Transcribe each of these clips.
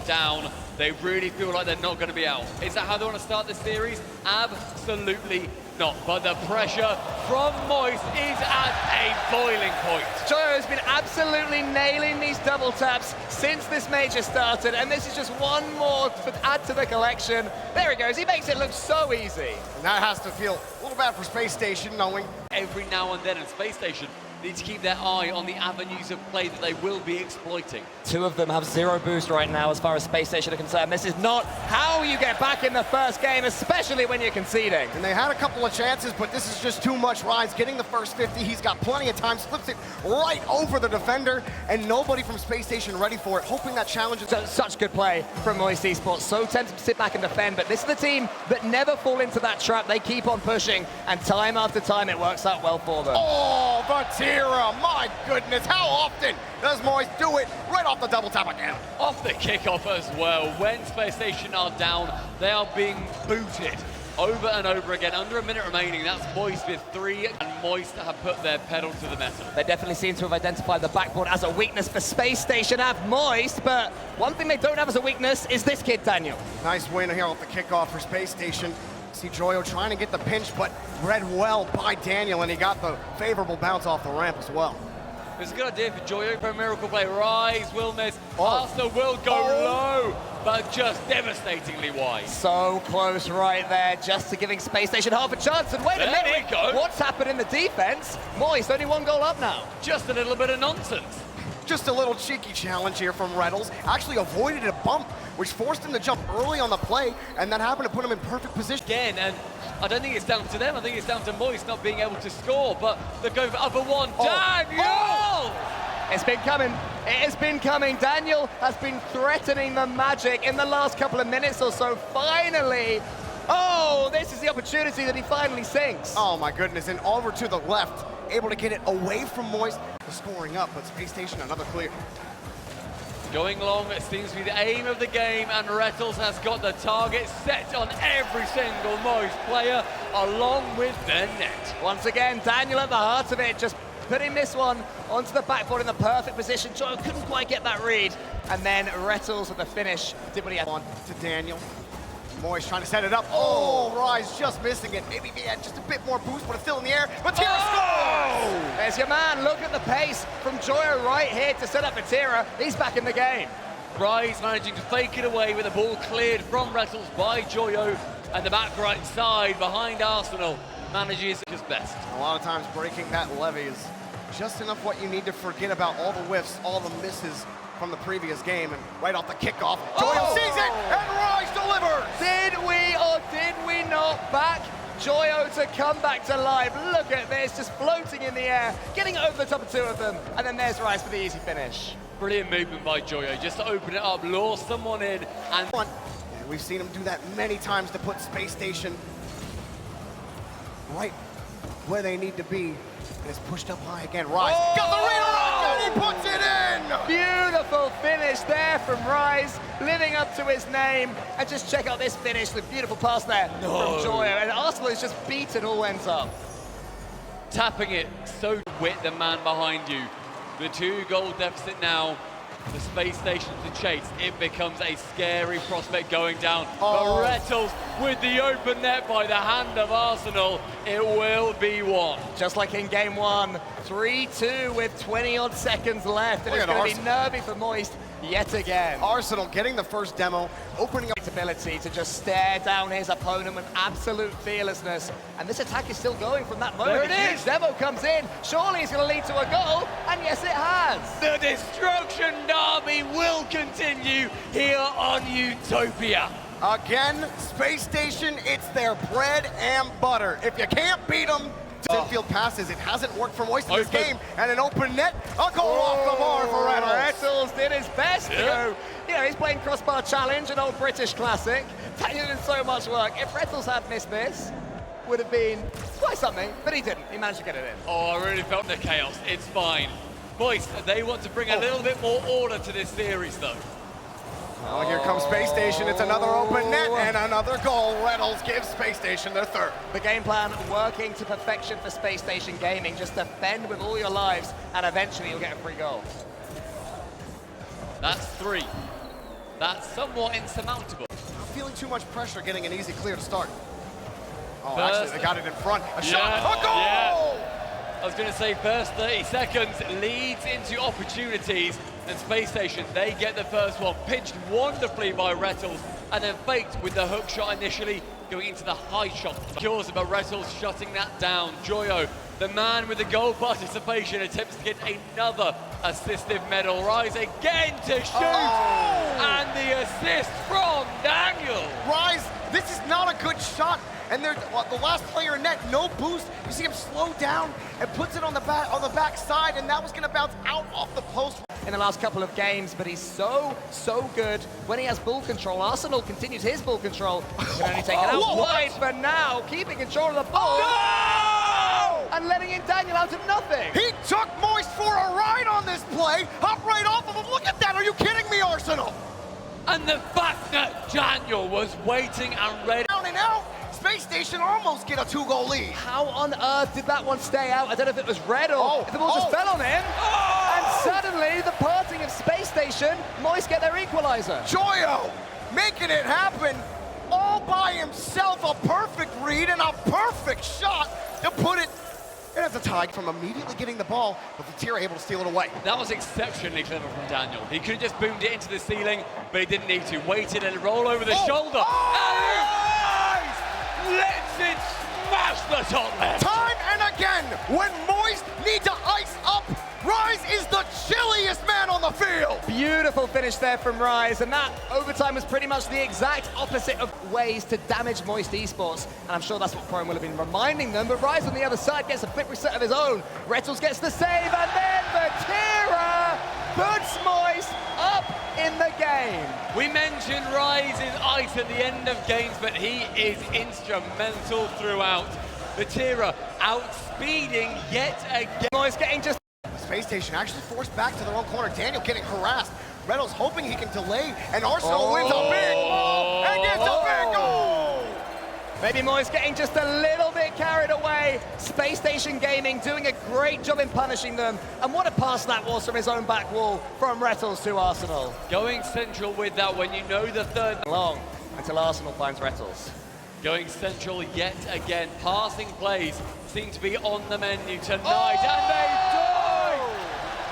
down, they really feel like they're not going to be out. Is that how they want to start this series? Absolutely not. But the pressure from Moist is at a boiling point. Joyo has been absolutely nailing these double taps since this major started, and this is just one more to add to the collection. There he goes, he makes it look so easy. And that has to feel a little bad for Space Station, knowing Every now and then in Space Station need to keep their eye on the avenues of play that they will be exploiting. Two of them have zero boost right now as far as Space Station are concerned. This is not how you get back in the first game, especially when you're conceding. and they had a couple of chances, but this is just too much. Rise getting the first 50, he's got plenty of time, slips it right over the defender, and nobody from Space Station ready for it, hoping that challenge is... So, such good play from Moist Esports. So tempted to sit back and defend, but this is the team that never fall into that trap. They keep on pushing, and time after time it works out well for them. Oh, Vatira, my goodness, how often does Moist do it? Right off the double tap again. Off the kickoff as well. When Space Station are down, they are being booted over and over again. Under a minute remaining, that's Moist with 3, and Moist have put their pedal to the metal. They definitely seem to have identified the backboard as a weakness for Space Station, have Moist, but one thing they don't have as a weakness is this kid, Daniel. Nice win here off the kickoff for Space Station. See Joyo trying to get the pinch, but read well by Daniel, and he got the favorable bounce off the ramp as well. It's a good idea for Joyo for a miracle play. Rise will miss. Oh. Arsenal will go low, but just devastatingly wide. So close right there, just to giving Space Station half a chance. And wait a There minute, we go. What's happened in the defense? Moist, only 1 goal up now. Just a little bit of nonsense. Just a little cheeky challenge here from Reynolds. Actually avoided a bump, which forced him to jump early on the play, and that happened to put him in perfect position. Again, and I don't think it's down to them. I think it's down to Moist not being able to score, but they're going for upper one. Daniel! It's been coming. It has been coming. Daniel has been threatening the Magic in the last couple of minutes or so. Finally, oh, this is the opportunity that he finally sinks. Oh my goodness, and over to the left, able to get it away from Moist. Scoring up, but Space Station another clear. Going long, it seems to be the aim of the game, and Rettles has got the target set on every single Moist player, along with the net. Once again, Daniel at the heart of it, just putting this one onto the backboard in the perfect position. Joe couldn't quite get that read, and then Rettles with the finish did what he had. On to Daniel. Moist trying to set it up. Oh, Rise just missing it. Maybe he had just a bit more boost, but it's still in the air. Vatira scores! There's your man. Look at the pace from Joyo right here to set up Vatira. He's back in the game. Rise managing to fake it away with the ball cleared from Rettles by Joyo, and the back right side behind Arsenal manages his best. A lot of times breaking that levy is just enough what you need to forget about all the whiffs, all the misses from the previous game, and right off the kickoff, Joyo sees it, and Rise delivers! Did we or did we not back Joyo to come back to life? Look at this, just floating in the air, getting over the top of 2 of them, and then there's Rise for the easy finish. Brilliant movement by Joyo, just to open it up, lure someone in, and And we've seen him do that many times to put Space Station right where they need to be. And it's pushed up high again. Rise got the redirect, and he puts it in! Beautiful finish there from Rise, living up to his name. And just check out this finish, the beautiful pass there from Joyo. And Arsenal is just beaten all ends up. tapping it so with the man behind you. The 2-goal deficit now. The Space Station to chase. It becomes a scary prospect going down. Oh. But Rettles with the open net by the hand of Arsenal. It will be 1. Just like in game 1, 3-2 with 20-odd seconds left. And it's going to be nervy for Moist yet again. Arsenal getting the first demo, opening up. Ability to just stare down his opponent with absolute fearlessness. And this attack is still going from that moment. There it is. Demo comes in. Surely it's going to lead to a goal. And yes, it has. The Destruction Derby will continue here on Utopia. Again, Space Station, it's their bread and butter. If you can't beat them, infield passes. It hasn't worked for Moist in this game. And an open net, a goal off the bar for Reynolds. Reynolds did his best to go. You know, he's playing crossbar challenge, an old British classic. Daniel did so much work. If Reynolds had missed this, would have been quite something, but he didn't. He managed to get it in. Oh, I really felt the chaos. It's fine. Moist, they want to bring a little bit more order to this series, though. Oh, here comes Space Station. It's another open net and another goal. Reynolds gives Space Station their third. The game plan working to perfection for Space Station Gaming. Just defend with all your lives, and eventually you'll get a free goal. That's 3. that's somewhat insurmountable. I'm feeling too much pressure getting an easy clear to start. Oh, First, actually, they got it in front. A shot, yeah, a goal! yeah. I was going to say first 30 seconds leads into opportunities, and Space Station, they get the first one, pinched wonderfully by Rettles, and then faked with the hook shot initially, going into the high shot. Cures, but Rettles shutting that down. Joyo, the man with the goal participation, attempts to get another assistive medal. Rise again to shoot, and the assist from Daniel. Rise, this is not a good shot. And they're the last player in net, no boost. You see him slow down and puts it on the back side, and that was gonna bounce out off the post. In the last couple of games, but he's so good when he has ball control. Arsenal continues his ball control. Can only take it out wide for now, keeping control of the ball. No! And letting in Daniel out of nothing. He took Moist for a ride on this play. Hop right off of him. Look at that. Are you kidding me, Arsenal? And the fact that Daniel was waiting and ready. Down and out. Space Station almost get a 2-goal lead. How on earth did that one stay out? I don't know if it was red or if the ball just fell on him. And suddenly, the parting of Space Station, Moist get their equalizer. Joyo making it happen all by himself. A perfect read and a perfect shot to put it as a tie from immediately getting the ball, but Vatira able to steal it away. That was exceptionally clever from Daniel. He could have just boomed it into the ceiling, but he didn't need to. Waited and roll over the shoulder. Lets it smash the top left. Time and again, when Moist need to ice up, Rise is the chilliest man on the field. Beautiful finish there from Rise, and that overtime was pretty much the exact opposite of ways to damage Moist Esports, and I'm sure that's what Chrome will have been reminding them, but Rise on the other side gets a quick reset of his own. Rettles gets the save, and then Vatira puts Moist up in the game. We mentioned Rise's ice at the end of games, but he is instrumental throughout. Vatira outspeeding yet again. Moist getting just... Space Station actually forced back to their own corner. Daniel getting harassed. Reynolds hoping he can delay, and Arsenal wins a big ball and gets a big goal! Maybe Moist getting just a little bit carried away. Space Station Gaming doing a great job in punishing them. And what a pass that was from his own back wall from Rettles to Arsenal. Going central with that when you know the third. Long until Arsenal finds Rettles. Going central yet again. Passing plays seem to be on the menu tonight, and they do!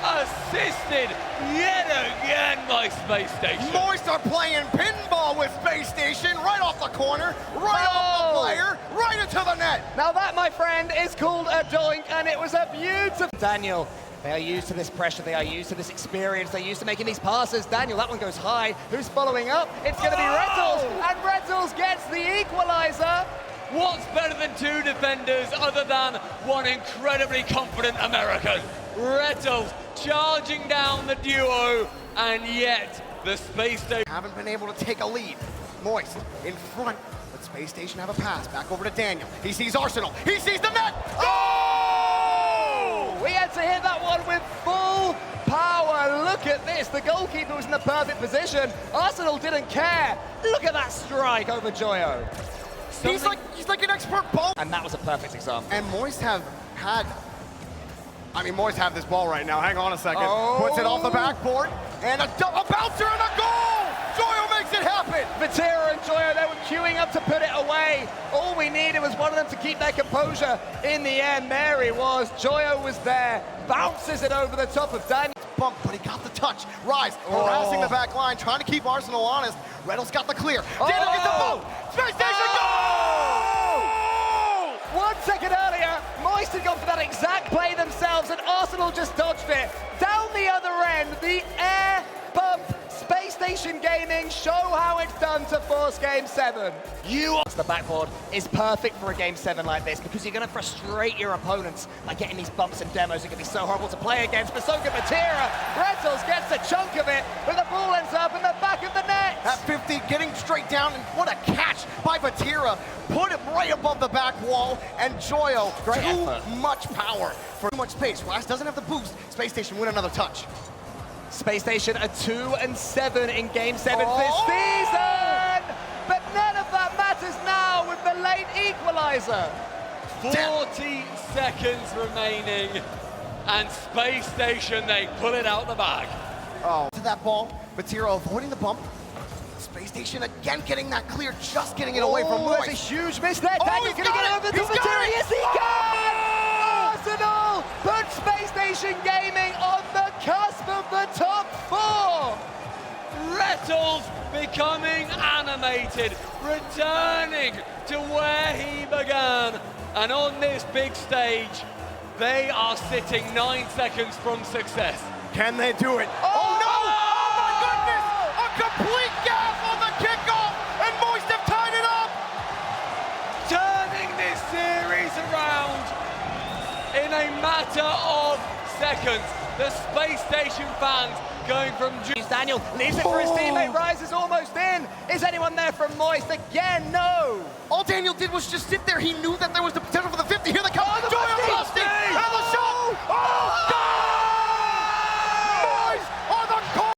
Assisted yet again by Space Station. Moist are playing pinball with Space Station right off the corner, right off the player, right into the net. Now that, my friend, is called a doink, and it was a beautiful... Daniel, they are used to this pressure, they are used to this experience, they're used to making these passes. Daniel, that one goes high. Who's following up? It's going to be Rettles, and Rettles gets the equalizer. What's better than two defenders other than one incredibly confident American? Rettles charging down the duo, and yet the Space Station haven't been able to take a lead. Moist in front, but Space Station have a pass back over to Daniel. He sees Arsenal, he sees the net. Oh! We had to hit that one with full power. Look at this, the goalkeeper was in the perfect position. Arsenal didn't care. Look at that strike over Joyo. He's like an expert ball. And that was a perfect example. And Moist have had, Moist have this ball right now. Hang on a second. Puts it off the backboard, and a bouncer and a goal! Joyo makes it happen! Vatira and Joyo, they were queuing up to put it away. All we needed was one of them to keep their composure. In the end, there he was. Joyo was there, bounces it over the top of Daniel. Bump, but he got the touch. Rise, harassing the back line, trying to keep Arsenal honest. Reynolds got the clear. Daniel gets the bump. Space Station goal! 1 second earlier, Moist had gone for that exact play themselves, and Arsenal just dodged it. Down the other end, the air bump. Space Station Gaming show how it's done to force Game 7. The backboard is perfect for a Game 7 like this because you're going to frustrate your opponents by getting these bumps and demos. It can be so horrible to play against, but so can Vatira. Rettles gets a chunk of it, but the ball ends up in the back of the net. At 50, getting straight down, and what a catch by Vatira. Put it right above the back wall, and Joyo, too much power for too much space. Rise doesn't have the boost. Space Station win another touch. Space Station are 2-7 in Game 7 this season, but none of that matters now with the late equalizer. 40 seconds remaining, and Space Station, they pull it out the bag. To that ball, Vatira avoiding the bump, Space Station again getting that clear, just getting it away from There's a Moist. huge miss there. Oh, Daniel, he's can he got get it! it over the He's top of got Terry? it! Yes, he can! Arsenal put Space Station Gaming on the cusp of the top 4. Rettles becoming animated, returning to where he began. And on this big stage, they are sitting 9 seconds from success. Can they do it? Oh no! Oh my goodness! A complete gap on the kickoff, and Moist have tied it up! Turning this series around in a matter of seconds. The Space Station fans going from... Daniel leaves it for his teammate, Rise is almost in. Is anyone there from Moist? Again, no. All Daniel did was just sit there. He knew that there was the potential for the 50. Here they come.